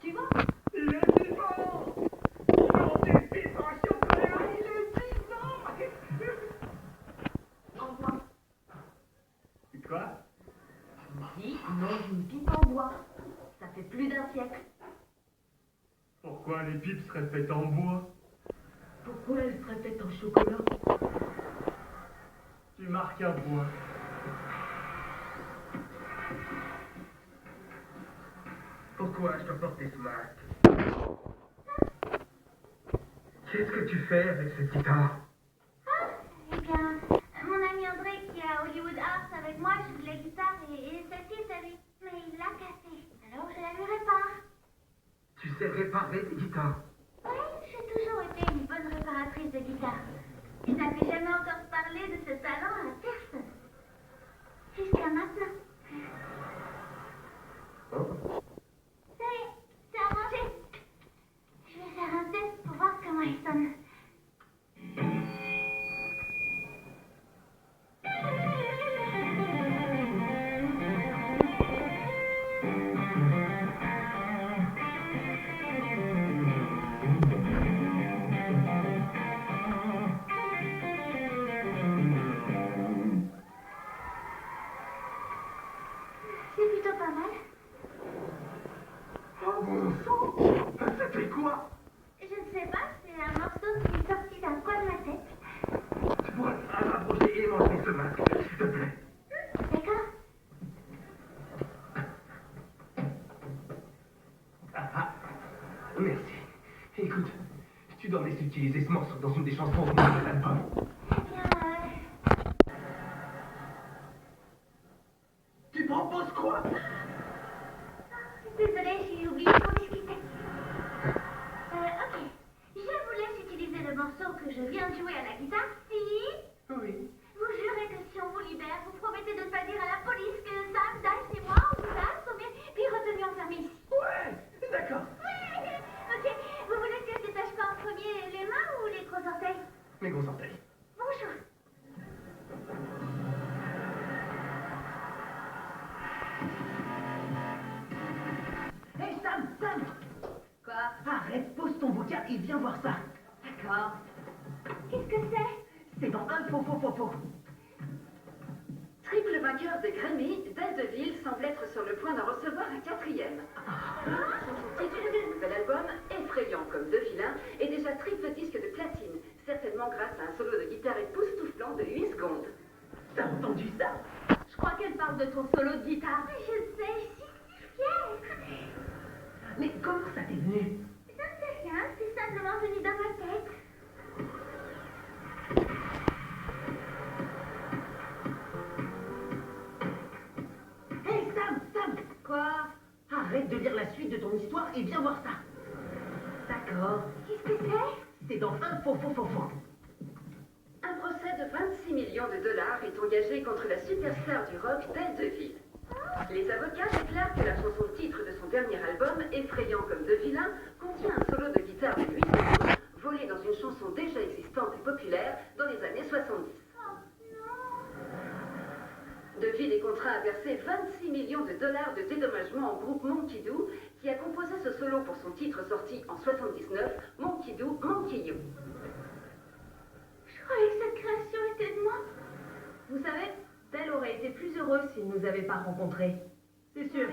Tu vois? Il est vivant! Non, du pipe en chocolat, il est vivant! Enfin, Quoi? si, non, une pipe en bois. Ça fait plus d'un siècle. Pourquoi les pipes seraient faites en bois? Pourquoi elle serait faite en chocolat? Tu marques à bois. Pourquoi je dois porter ce masque? Qu'est-ce que tu fais avec cette guitare? Eh bien, mon ami André qui est à Hollywood Arts avec moi joue de la guitare et celle-ci c'est lui. Mais il l'a cassée, alors je la lui répare. Tu sais réparer des guitares? Oui, j'ai toujours été une bonne réparatrice de guitare. Il n'avait jamais encore parlé de ce talent à personne. Jusqu'à maintenant. Oh. Ça y est, c'est arrangé. Je vais faire un test pour voir comment il sonne. C'est plutôt pas mal. Oh bon sang! C'était quoi? Je ne sais pas, c'est un morceau qui est sorti d'un coin de ma tête. Tu pourrais rapprocher et m'enlever ce masque, s'il te plaît. D'accord? Ah, merci. Écoute, tu dois me laisser utiliser ce morceau dans une des chansons de mon album. Eh bien, Tu proposes quoi? désolée, j'ai oublié qu'on discutait. Ok. Je vous laisse utiliser le morceau que je viens de jouer à la guitare. Si Oui. vous jurez que si on vous libère, vous promettez de ne pas dire à la police que Sam, Dice et moi, on vous a assommé puis retenu enfermé ici. Ouais, d'accord. Oui. Ok. Vous voulez que je détache quoi en premier, les mains ou les gros orteils? Mes gros orteils. Bonjour. Hey Sam, Sam! Quoi? Arrête, pose ton bouquin et viens voir ça. D'accord. Qu'est-ce que c'est? C'est dans un faux. Triple vainqueur des Grammy, Daredevil semble être sur le point d'en recevoir un quatrième. Son titre de nouvel album, effrayant comme deux vilains, est déjà triple disque de platine, certainement grâce à un solo de guitare époustouflant de 8 secondes. T'as entendu ça? Je crois qu'elle parle de ton solo de guitare. Je sais, je suis fière. Mais comment ça t'est venu? Ça ne fait rien, c'est simplement venu dans ma tête. Hey Sam! Quoi? Arrête de lire la suite de ton histoire et viens voir ça. D'accord. Qu'est-ce que c'est? C'est dans un faux. Un procès de 26 millions de dollars est engagé contre la superstar du rock Daredevil. Les avocats déclarent que la chanson titre de son dernier album, effrayant comme deux vilains, contient un solo de guitare de 8 secondes, volé dans une chanson déjà existante et populaire dans les années 70. DeVille est contraint à verser 26 millions de dollars de dédommagement au groupe Monkey Do, qui a composé ce solo pour son titre sorti en 79, Monkey Do, Monkey You. Je croyais que cette création était de moi. Vous savez, Telle aurait été plus heureuse s'il ne nous avait pas rencontrés. C'est sûr.